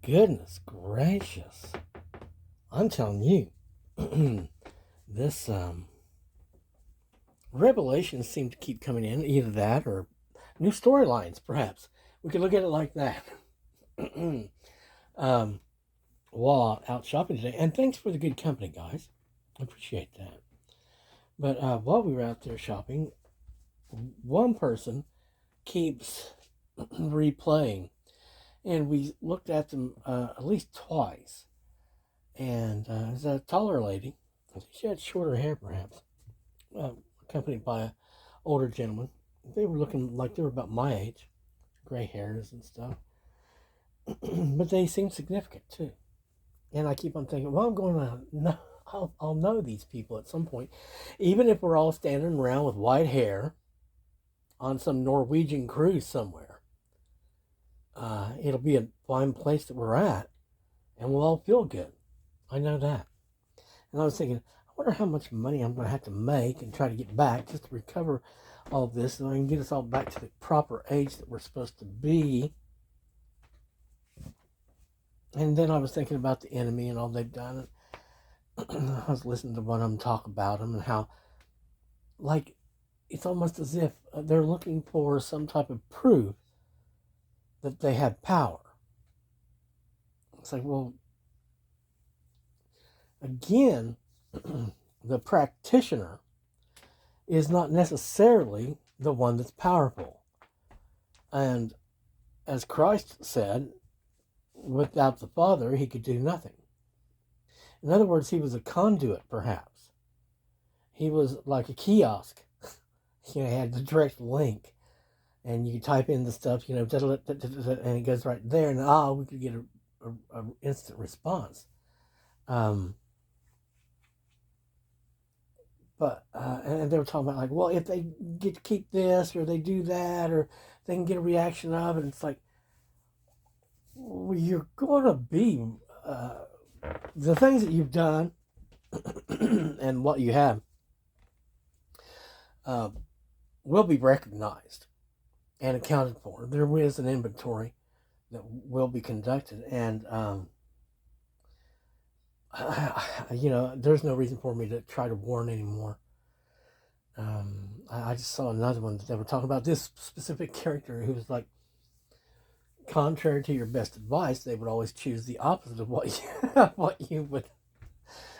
goodness gracious. I'm telling you, this revelations seem to keep coming in. Either that or new storylines, perhaps. We could look at it like that. um, while out shopping today. And thanks for the good company, guys. I appreciate that. But while we were out there shopping, one person keeps replaying. And we looked at them at least twice. And it was a taller lady. I think she had shorter hair, perhaps, accompanied by an older gentleman. They were looking like they were about my age, gray hairs and stuff. But they seemed significant, too. And I keep on thinking, well, I'm going to know, I'll know these people at some point. Even if we're all standing around with white hair on some Norwegian cruise somewhere, it'll be a fine place that we're at, and we'll all feel good. I know that. And I was thinking, I wonder how much money I'm going to have to make and try to get back just to recover all of this so I can get us all back to the proper age that we're supposed to be. And then I was thinking about the enemy and all they've done. I was listening to one of them talk about them and how, like, it's almost as if they're looking for some type of proof that they have power. It's like, well, again, the practitioner is not necessarily the one that's powerful. And as Christ said, without the Father, he could do nothing. In other words, he was a conduit, perhaps. He was like a kiosk. He had the direct link. And you could type in the stuff, and it goes right there. And we could get an instant response. But and they were talking about, like, well, if they get to keep this or they do that or they can get a reaction of it, and it's like, well, you're going to be the things that you've done and what you have will be recognized and accounted for. There is an inventory that will be conducted, and there's no reason for me to try to warn anymore. I just saw another one that they were talking about this specific character who was like, contrary to your best advice, they would always choose the opposite of what you would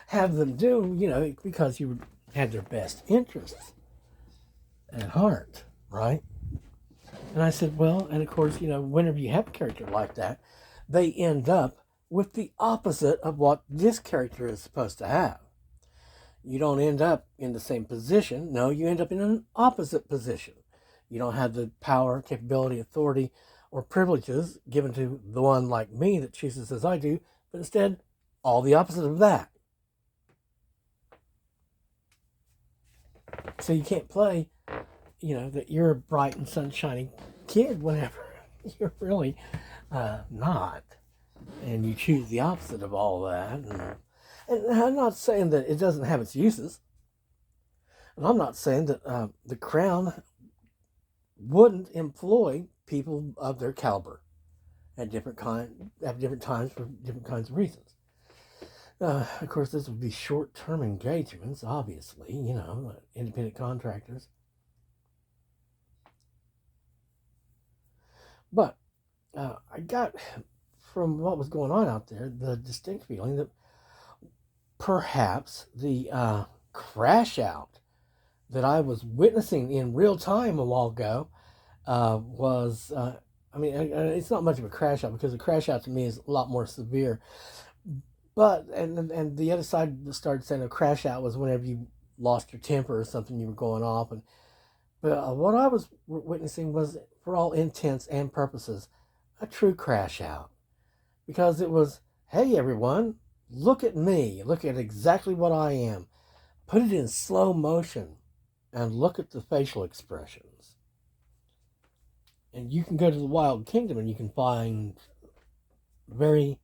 have them do, because you had their best interests at heart, right? And I said, well, and of course, whenever you have a character like that, they end up with the opposite of what this character is supposed to have. You don't end up in the same position. No, you end up in an opposite position. You don't have the power, capability, authority, or privileges given to the one like me that chooses as I do, but instead, all the opposite of that. So you can't play, that you're a bright and sunshiny kid whenever you're really not. And you choose the opposite of all that. And I'm not saying that it doesn't have its uses. And I'm not saying that the Crown wouldn't employ people of their caliber at different times for different kinds of reasons. Of course, this would be short-term engagements, obviously, independent contractors. But I got, from what was going on out there, the distinct feeling that perhaps the crash out that I was witnessing in real time a while ago was, it's not much of a crash out, because a crash out to me is a lot more severe. But, and the other side started saying a crash out was whenever you lost your temper or something, you were going off. But what I was witnessing was, for all intents and purposes, a true crash out. Because it was, hey everyone, look at me. Look at exactly what I am. Put it in slow motion and look at the facial expressions. And you can go to the Wild Kingdom and you can find very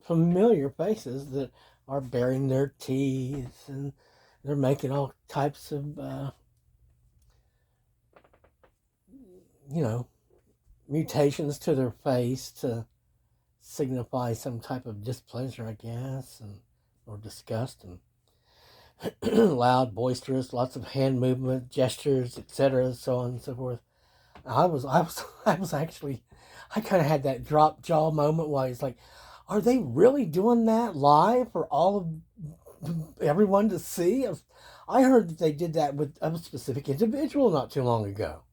familiar faces that are baring their teeth, and they're making all types of, mutations to their face to signify some type of displeasure, I guess, and or disgust, and loud, boisterous, lots of hand movement, gestures, etc., so on and so forth. I was actually, I kind of had that drop jaw moment while he's like, are they really doing that live for all of everyone to see? I heard that they did that with a specific individual not too long ago,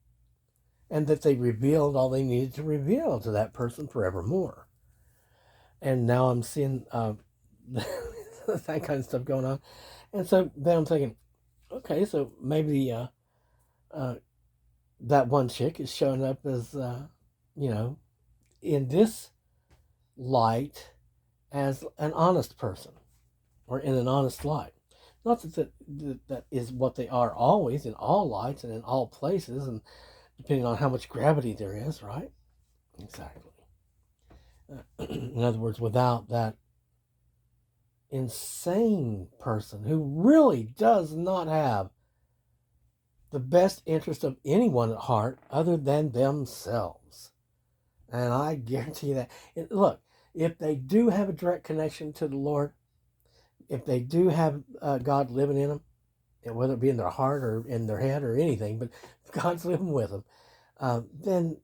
and that they revealed all they needed to reveal to that person forevermore. And now I'm seeing that kind of stuff going on, and so then I'm thinking, okay, so maybe uh, that one chick is showing up as you know, in this light as an honest person, or in an honest light. Not that is what they are always in all lights and in all places, and depending on how much gravity there is, right? Exactly. In other words, without that insane person who really does not have the best interest of anyone at heart other than themselves. And I guarantee you that. Look, if they do have a direct connection to the Lord, if they do have God living in them, whether it be in their heart or in their head or anything, but if God's living with them, then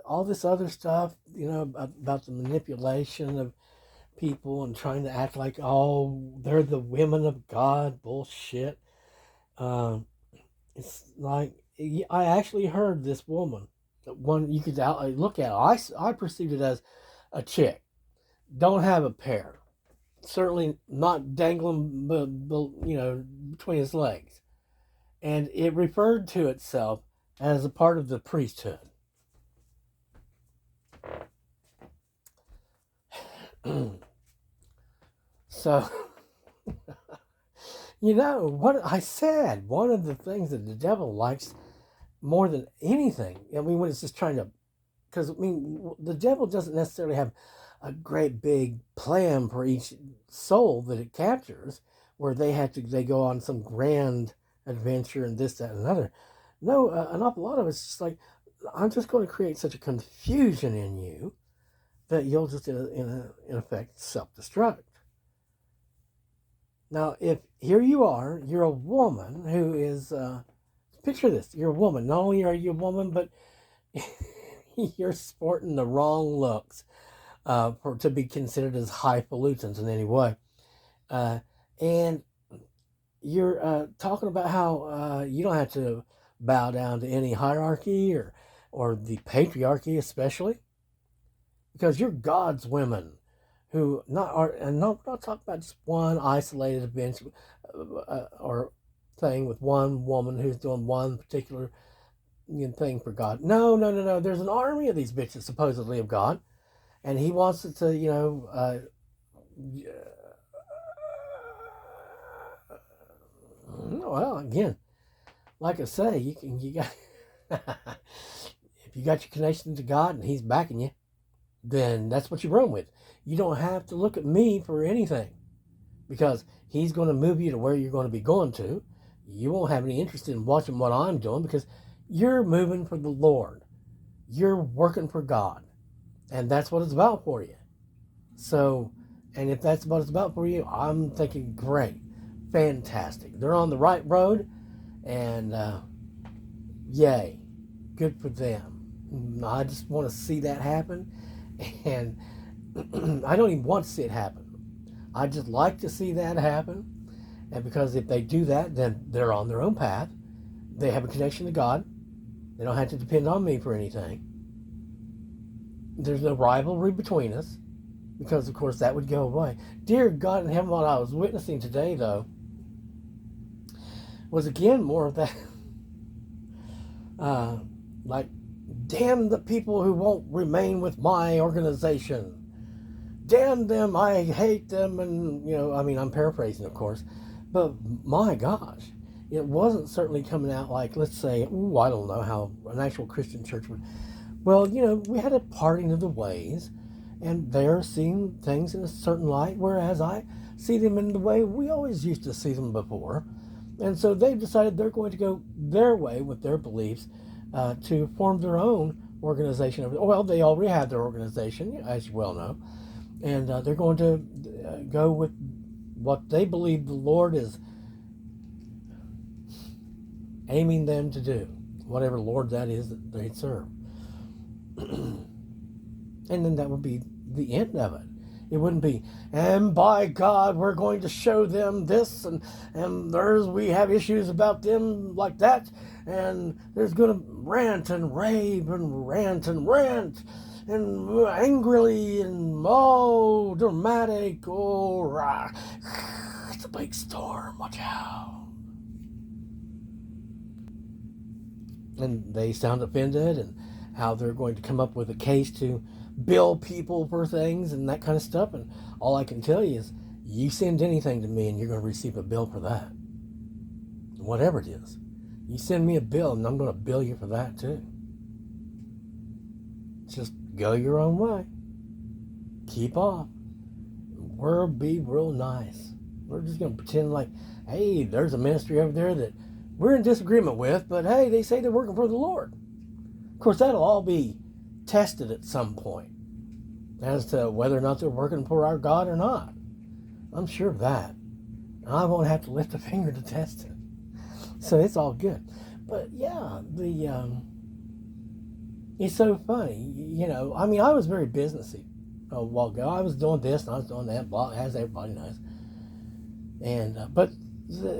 all this other stuff, about the manipulation of people and trying to act like, oh, they're the women of God, bullshit. Um, it's like, I actually heard this woman, one you could look at. I perceived it as a chick. Don't have a pair. Certainly not dangling, between his legs. And it referred to itself as a part of the priesthood. So, what I said, one of the things that the devil likes more than anything, when it's just trying to, because, the devil doesn't necessarily have a great big plan for each soul that it captures, where they go on some grand adventure and this, that, and another. No, an awful lot of it's just like, I'm just going to create such a confusion in you that you'll just, in effect, self-destruct. Now, if here you are, you're a woman who is, picture this, you're a woman. Not only are you a woman, but you're sporting the wrong looks to be considered as highfalutins in any way. And you're talking about how you don't have to bow down to any hierarchy or the patriarchy, especially because you're God's women who not talking about just one isolated event or thing with one woman who's doing one particular thing for God. No. There's an army of these bitches supposedly of God, and He wants it to, well, again, like I say, you got if you got your connection to God and He's backing you, then that's what you run with. You don't have to look at me for anything, because He's going to move you to where you're going to be going to. You won't have any interest in watching what I'm doing because you're moving for the Lord. You're working for God. And that's what it's about for you. So, and if that's what it's about for you, I'm thinking, great, fantastic. They're on the right road, and yay, good for them. I just want to see that happen, and I don't even want to see it happen. I just like to see that happen, and because if they do that, then they're on their own path. They have a connection to God. They don't have to depend on me for anything. There's no rivalry between us, because of course that would go away. Dear God in heaven, what I was witnessing today, though, was again more of that, like, damn the people who won't remain with my organization. Damn them, I hate them, and, I'm paraphrasing, of course, but my gosh, it wasn't certainly coming out like, let's say, I don't know how an actual Christian church would. Well, we had a parting of the ways, and they're seeing things in a certain light, whereas I see them in the way we always used to see them before. And so they've decided they're going to go their way with their beliefs to form their own organization. Well, they already have their organization, as you well know, and they're going to go with what they believe the Lord is aiming them to do, whatever Lord that is that they serve. And then that would be the end of it. It wouldn't be, and by God, we're going to show them this, and we have issues about them like that, and there's going to rant and rave and rant and rant, and angrily and all dramatic, it's a big storm, watch out. And they sound offended, and how they're going to come up with a case to bill people for things and that kind of stuff. And all I can tell you is, you send anything to me and you're going to receive a bill for that. Whatever it is. You send me a bill and I'm going to bill you for that too. Just go your own way. Keep off. We'll be real nice. We're just going to pretend like, hey, there's a ministry over there that we're in disagreement with, but hey, they say they're working for the Lord. Of course, that'll all be tested at some point as to whether or not they're working for our God or not. I'm sure of that. I won't have to lift a finger to test it. So it's all good. But yeah, it's so funny. I mean, I was very businessy a while ago. I was doing this and I was doing that, as everybody knows. And but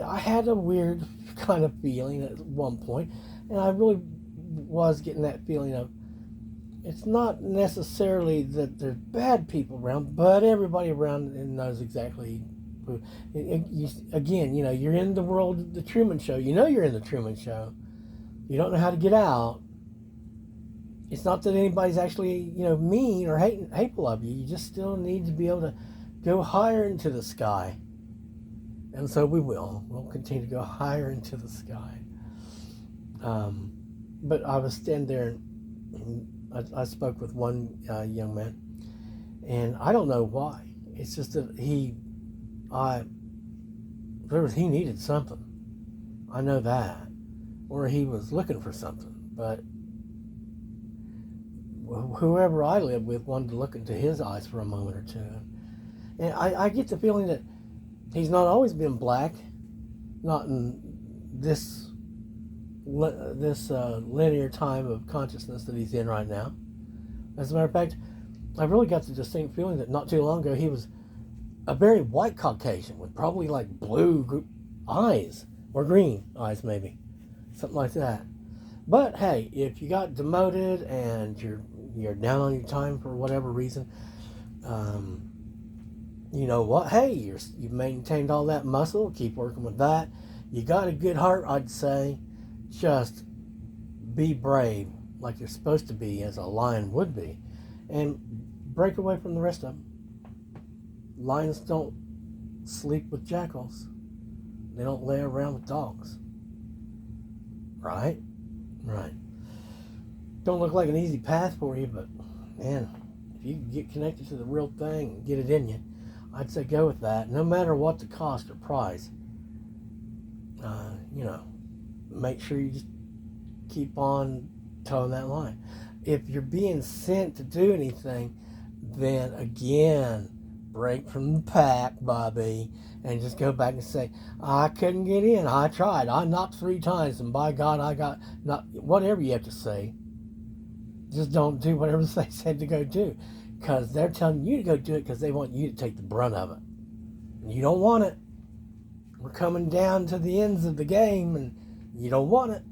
I had a weird kind of feeling at one point, and I really was getting that feeling of, it's not necessarily that there's bad people around, but everybody around knows exactly who. Again, you're in the world of the Truman Show. You're in the Truman Show. You don't know how to get out. It's not that anybody's actually, mean or hateful of you. You just still need to be able to go higher into the sky. And so we will. We'll continue to go higher into the sky. But I was standing there, and I spoke with one young man, and I don't know why. It's just that he needed something. I know that. Or he was looking for something. But whoever I lived with wanted to look into his eyes for a moment or two. And I get the feeling that he's not always been black, not in this linear time of consciousness that he's in right now. As a matter of fact, I've really got the distinct feeling that not too long ago he was a very white Caucasian with probably like blue eyes, or green eyes maybe, something like that. But hey, if you got demoted and you're down on your time for whatever reason, you know what? Hey, you've maintained all that muscle. Keep working with that. You got a good heart, I'd say. Just be brave, like you're supposed to be, as a lion would be, and break away from the rest of them. Lions don't sleep with jackals. They don't lay around with dogs. Right? Right. Don't look like an easy path for you, but man, if you can get connected to the real thing and get it in you, I'd say go with that, no matter what the cost or price. Make sure you just keep on towing that line. If you're being sent to do anything, then again, break from the pack, Bobby, and just go back and say, I couldn't get in. I tried. I knocked 3 times, and by God, I got not. Whatever you have to say, just don't do whatever they said to go do, because they're telling you to go do it because they want you to take the brunt of it, and you don't want it. We're coming down to the ends of the game, and you don't want it.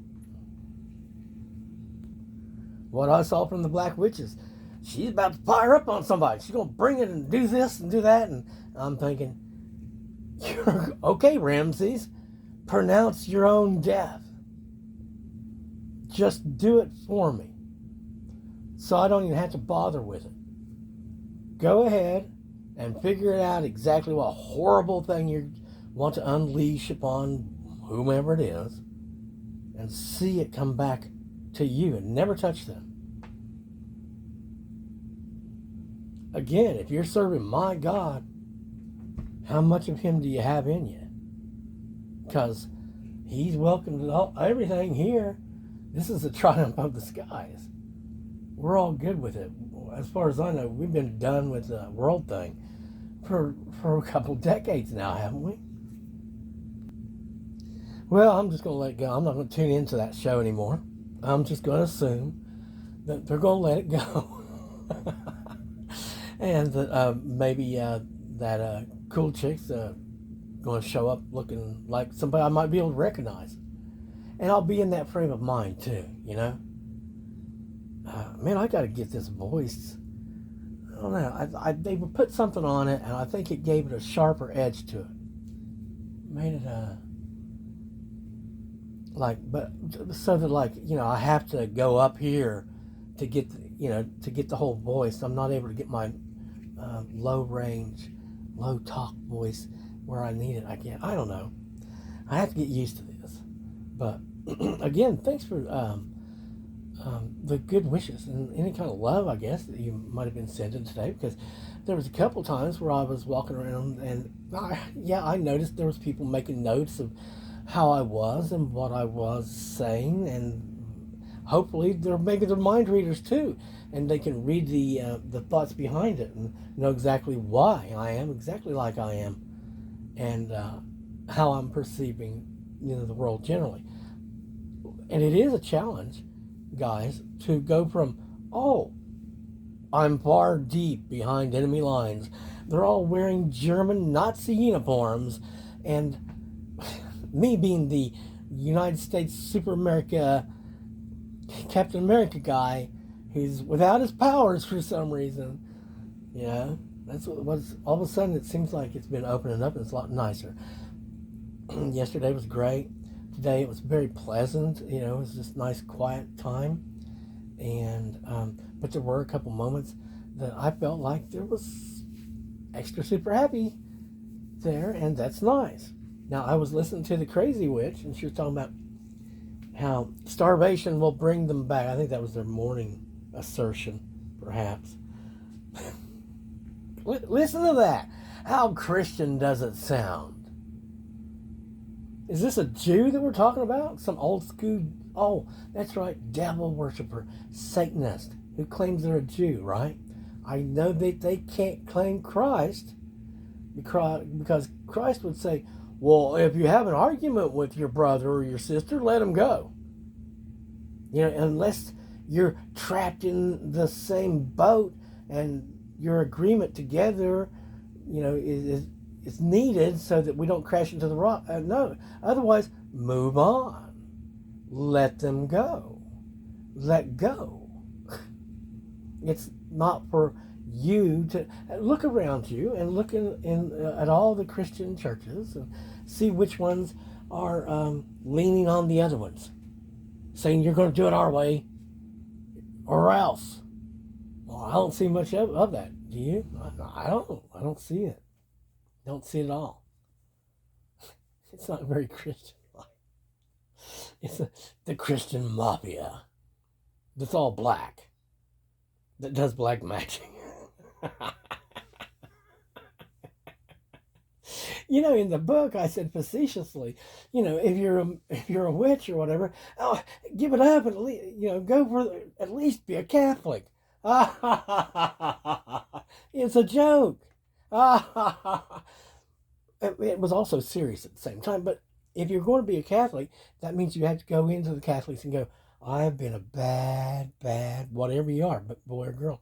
What I saw from the Black Witches, she's about to fire up on somebody. She's going to bring it and do this and do that. And I'm thinking, okay, Ramses, pronounce your own death. Just do it for me, so I don't even have to bother with it. Go ahead and figure it out exactly what horrible thing you want to unleash upon whomever it is, and see it come back to you and never touch them. Again, if you're serving my God, how much of him do you have in you? Because he's welcome to everything here. This is the triumph of the skies. we're all good with it. As far as I know, we've been done with the world thing for a couple decades now, haven't we? Well, I'm just going to let it go. I'm not going to tune into that show anymore. I'm just going to assume that they're going to let it go. And that maybe that cool chick's going to show up looking like somebody I might be able to recognize. And I'll be in that frame of mind too, you know? Man, I got to get this voice. I don't know. They put something on it, and I think it gave it a sharper edge to it. Made it but so that I have to go up here to get to get the whole voice. I'm not able to get my low range, low talk voice where I need it. I don't know. I have to get used to this. But again, thanks for the good wishes and any kind of love, I guess, that you might have been sending today, because there was a couple times where I was walking around and I noticed there was people making notes of how I was and what I was saying, and hopefully maybe they're mind readers too, and they can read the thoughts behind it and know exactly why I am exactly like I am, and how I'm perceiving the world generally. And it is a challenge, guys, to go from, oh, I'm far deep behind enemy lines. They're all wearing German Nazi uniforms, and me being the United States Super America Captain America guy who's without his powers for some reason. That's what was. All of a sudden it seems like it's been opening up and it's a lot nicer. Yesterday was great. Today it was very pleasant. It was just nice quiet time. And but there were a couple moments that I felt like there was extra super happy there, and that's nice. Now, I was listening to the Crazy Witch, and she was talking about how starvation will bring them back. I think that was their morning assertion, perhaps. Listen to that. How Christian does it sound? Is this a Jew that we're talking about? Some old school... Oh, that's right, devil worshiper, Satanist, who claims they're a Jew, right? I know that they can't claim Christ because Christ would say, well, if you have an argument with your brother or your sister, let them go. Unless you're trapped in the same boat and your agreement together, is needed so that we don't crash into the rock. No, otherwise, move on. Let them go. Let go. It's not for you to look around you and look at all the Christian churches and see which ones are leaning on the other ones, saying you're going to do it our way or else. Well, I don't see much of that. Do you? I don't. I don't see it. Don't see it at all. It's not very Christian-like. It's the Christian mafia that's all black, that does black magic. In the book I said facetiously, if you're a witch or whatever, oh, give it up and go for at least be a Catholic. It's a joke. It was also serious at the same time. But if you're going to be a Catholic, that means you have to go into the Catholics and go, I've been a bad, whatever you are, but boy or girl.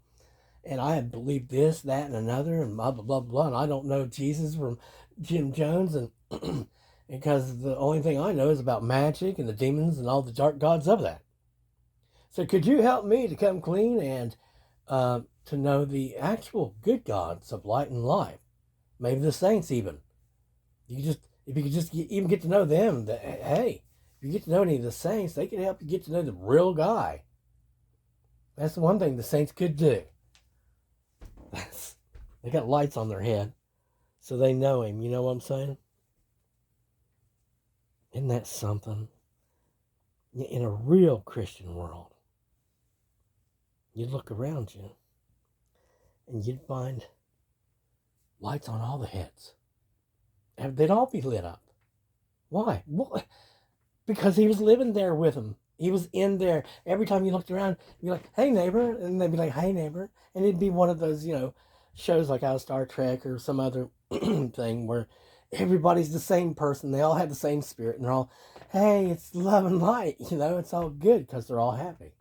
And I have believed this, that, and another, and blah, blah, blah, blah. And I don't know Jesus from Jim Jones. And because the only thing I know is about magic and the demons and all the dark gods of that. So could you help me to come clean and to know the actual good gods of light and life? Maybe the saints even. If you could just even get to know them, hey, if you get to know any of the saints, they can help you get to know the real guy. That's the one thing the saints could do. They got lights on their head, so they know him. You know what I'm saying? Isn't that something? In a real Christian world, you'd look around you, and you'd find lights on all the heads. And they'd all be lit up. Why? Well, because he was living there with them. He was in there. Every time you looked around, you'd be like, hey, neighbor. And they'd be like, hey, neighbor. And it'd be one of those, shows like out of Star Trek or some other thing where everybody's the same person. They all have the same spirit. And they're all, hey, it's love and light. It's all good because they're all happy.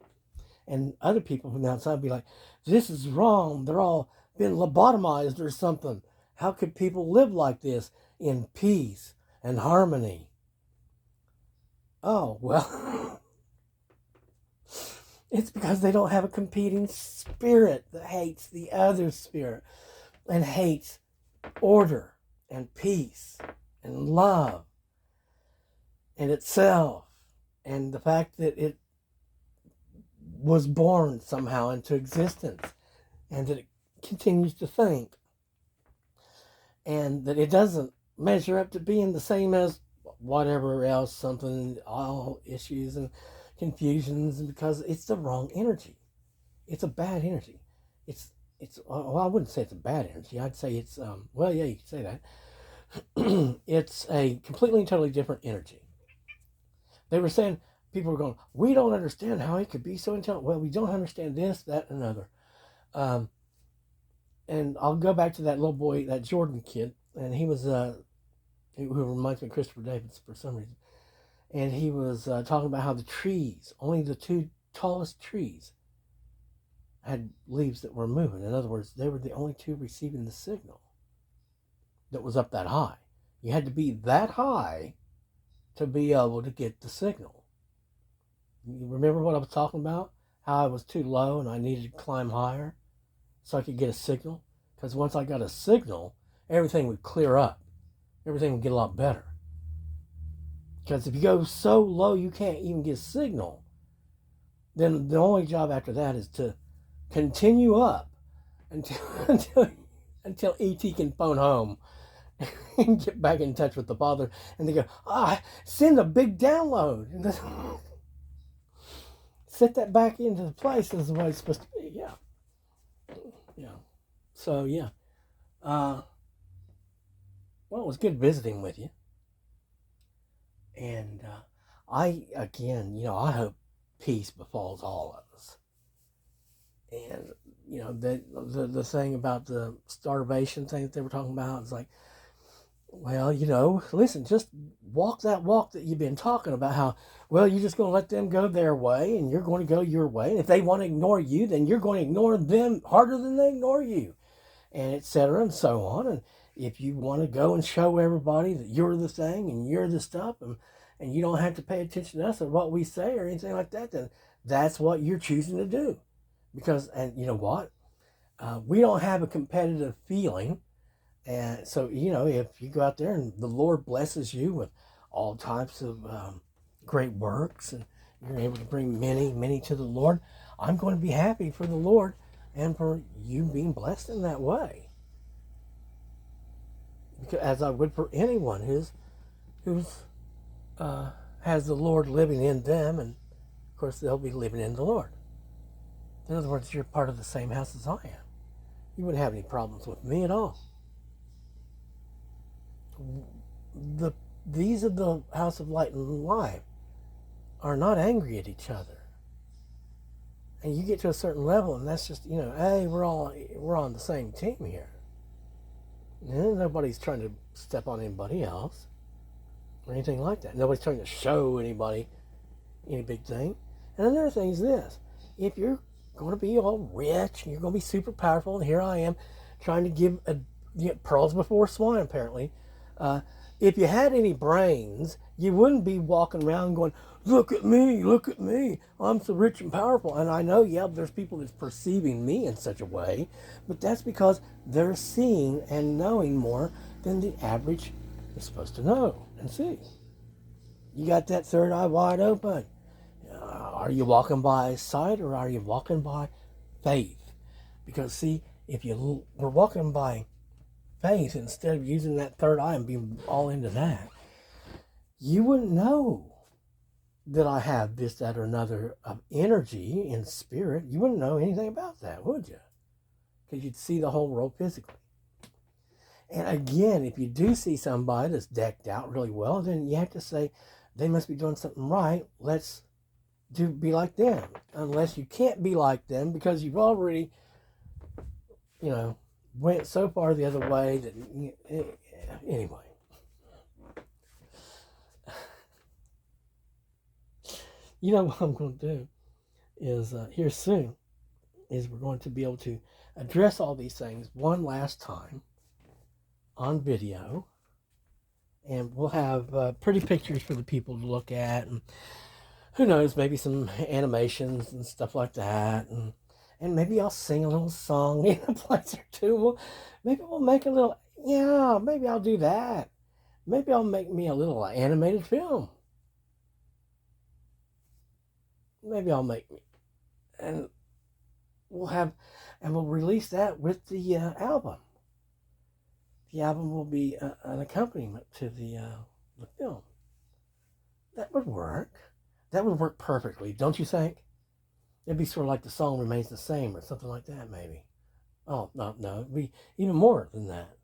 And other people from the outside be like, this is wrong. They're all been lobotomized or something. How could people live like this in peace and harmony? Oh, well, it's because they don't have a competing spirit that hates the other spirit and hates order and peace and love and itself and the fact that it was born somehow into existence and that it continues to think and that it doesn't measure up to being the same as whatever else, something, all issues and confusions, and because it's the wrong energy. It's a bad energy. Well, I wouldn't say it's a bad energy. I'd say it's well, yeah, you could say that. It's a completely and totally different energy. They were saying, people were going, we don't understand how he could be so intelligent. Well, we don't understand this, that, and another. And I'll go back to that little boy, that Jordan kid, and he was who reminds me of Christopher Davis for some reason. And he was talking about how the trees, only the two tallest trees, had leaves that were moving. In other words, they were the only two receiving the signal that was up that high. You had to be that high to be able to get the signal. You remember what I was talking about? How I was too low and I needed to climb higher so I could get a signal? Because once I got a signal, everything would clear up. Everything would get a lot better. Because if you go so low you can't even get a signal, then the only job after that is to continue up until until ET can phone home and get back in touch with the Father, and they go, send a big download and set that back into the place as the way it's supposed to be. Yeah. So yeah. Well, it was good visiting with you, and I hope peace befalls all of us. And the thing about the starvation thing that they were talking about is like, well, listen, just walk that walk that you've been talking about. How, well, you're just going to let them go their way, and you're going to go your way. And if they want to ignore you, then you're going to ignore them harder than they ignore you, and etc. and so on. And if you want to go and show everybody that you're the thing and you're the stuff, and you don't have to pay attention to us or what we say or anything like that, then that's what you're choosing to do. Because, and you know what? We don't have a competitive feeling. And so, if you go out there and the Lord blesses you with all types of great works and you're able to bring many, many to the Lord, I'm going to be happy for the Lord and for you being blessed in that way. Because, as I would for anyone who's has the Lord living in them, and of course they'll be living in the Lord. In other words, you're part of the same house as I am. You wouldn't have any problems with me at all. These of the house of light and life are not angry at each other. And you get to a certain level, and that's just, hey, we're on the same team here. And nobody's trying to step on anybody else or anything like that. Nobody's trying to show anybody any big thing. And another thing is this: if you're going to be all rich and you're going to be super powerful, and here I am trying to give pearls before swine, apparently. If you had any brains, you wouldn't be walking around going, look at me, I'm so rich and powerful. And I know, there's people that's perceiving me in such a way, but that's because they're seeing and knowing more than the average is supposed to know and see. You got that third eye wide open. Are you walking by sight or are you walking by faith? Because see, if you were walking by faith instead of using that third eye and being all into that, you wouldn't know that I have this, that, or another of energy in spirit. You wouldn't know anything about that, would you? Because you'd see the whole world physically. And again, if you do see somebody that's decked out really well, then you have to say, they must be doing something right. Let's to be like them, unless you can't be like them because you've already, went so far the other way that, anyway. What I'm going to do is here soon is we're going to be able to address all these things one last time on video, and we'll have pretty pictures for the people to look at, and who knows, maybe some animations and stuff like that, and maybe I'll sing a little song in a place or two. Maybe we'll make a little, yeah, maybe I'll do that. Maybe I'll make me a little animated film. Maybe I'll make me, and we'll release that with the album. The album will be an accompaniment to the film. That would work. That would work perfectly, don't you think? It'd be sort of like the song remains the same or something like that, maybe. Oh, no, it'd be even more than that.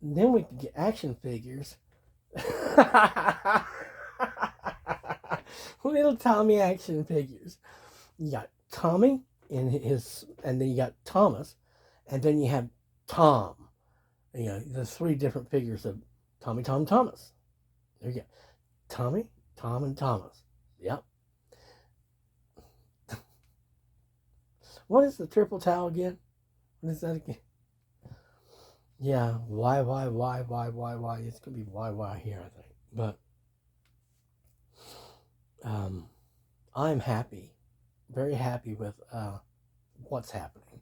And then we could get action figures. Little Tommy action figures. You got Tommy and then you got Thomas, and then you have Tom. There's 3 different figures of Tommy, Tom, Thomas. There you go. Tommy, Tom, and Thomas. Yep. What is the triple towel again? What is that again? Yeah, why? It's gonna be why here, I think. But I'm happy, very happy with what's happening.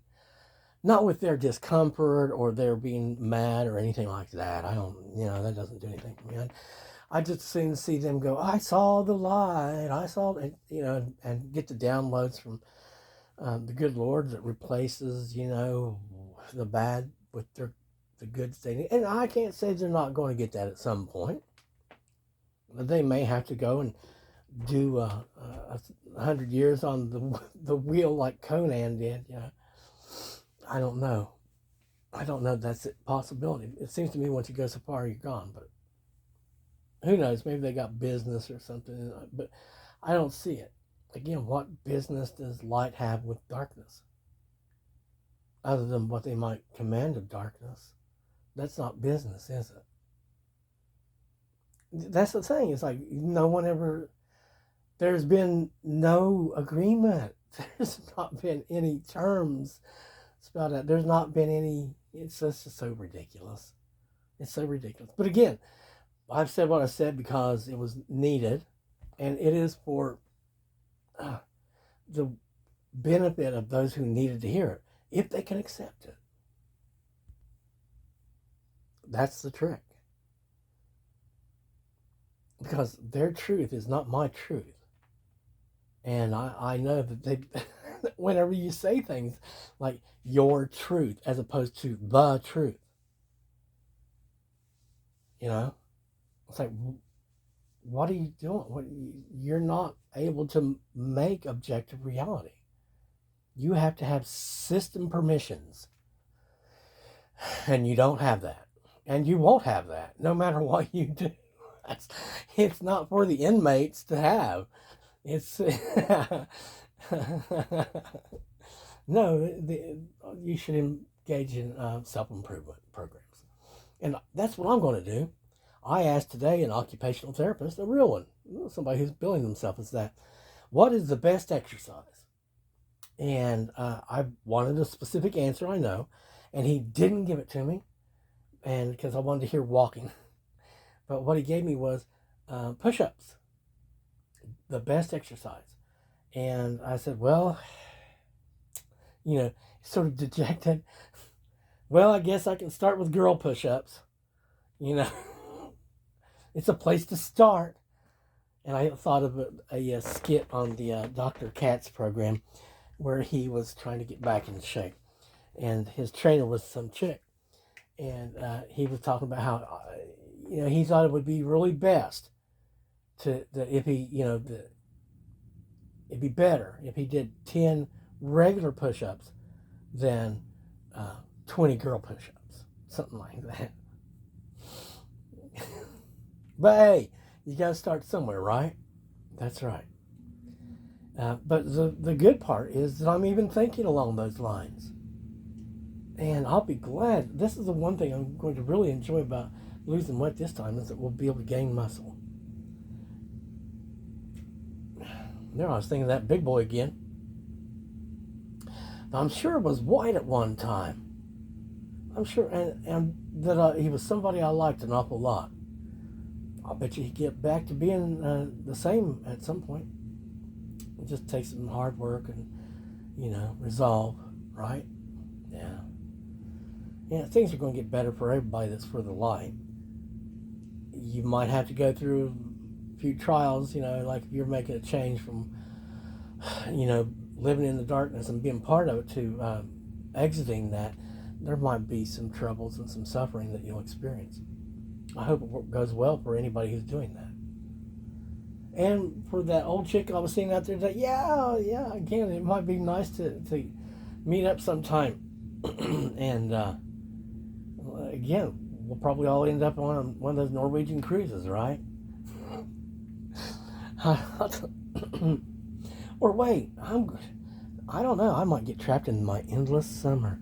Not with their discomfort or their being mad or anything like that. I don't, that doesn't do anything for me. I just soon see them go, I saw the light. I saw, and get the downloads from the good Lord that replaces, the bad with the good thing. And I can't say they're not going to get that at some point. But they may have to go and do 100 years on the wheel like Conan did. I don't know. That's a possibility. It seems to me once you go so far, you're gone. But who knows? Maybe they got business or something. But I don't see it. Again, what business does light have with darkness? Other than what they might command of darkness. That's not business, is it? That's the thing. It's like there's been no agreement. There's not been any terms spelled out. There's not been any. It's just so ridiculous. It's so ridiculous. But again, I've said what I said because it was needed, and it is for the benefit of those who needed to hear it, if they can accept it. That's the trick. Because their truth is not my truth. And I know that they, whenever you say things like your truth as opposed to the truth, it's like, what are you doing? You're not able to make objective reality. You have to have system permissions. And you don't have that. And you won't have that, no matter what you do. It's not for the inmates to have. It's no. You should engage in self-improvement programs, and that's what I'm going to do. I asked today an occupational therapist, a real one, somebody who's billing themselves as that. What is the best exercise? And I wanted a specific answer. I know, and he didn't give it to me, and because I wanted to hear walking. But what he gave me was push-ups, the best exercise. And I said, well, sort of dejected. Well, I guess I can start with girl push-ups. It's a place to start. And I thought of a skit on the Dr. Katz program where he was trying to get back in shape. And his trainer was some chick. And he was talking about how... he thought it would be really best if he, it'd be better if he did 10 regular push-ups than 20 girl push-ups, something like that. But hey, you got to start somewhere, right? That's right. But the good part is that I'm even thinking along those lines. And I'll be glad. This is the one thing I'm going to really enjoy about losing weight this time is that we'll be able to gain muscle. There, I was thinking of that big boy again. Now, I'm sure it was white at one time. I'm sure, and that he was somebody I liked an awful lot. I'll bet you he'd get back to being the same at some point. It just takes some hard work and, resolve, right? Yeah. Yeah, things are going to get better for everybody that's for the light. You might have to go through a few trials, like if you're making a change from, living in the darkness and being part of it to exiting that. There might be some troubles and some suffering that you'll experience. I hope it goes well for anybody who's doing that. And for that old chick I was seeing out there today, yeah, again, it might be nice to meet up sometime. And again, we'll probably all end up on one of those Norwegian cruises, right? Or wait, I don't know, I might get trapped in my endless summer.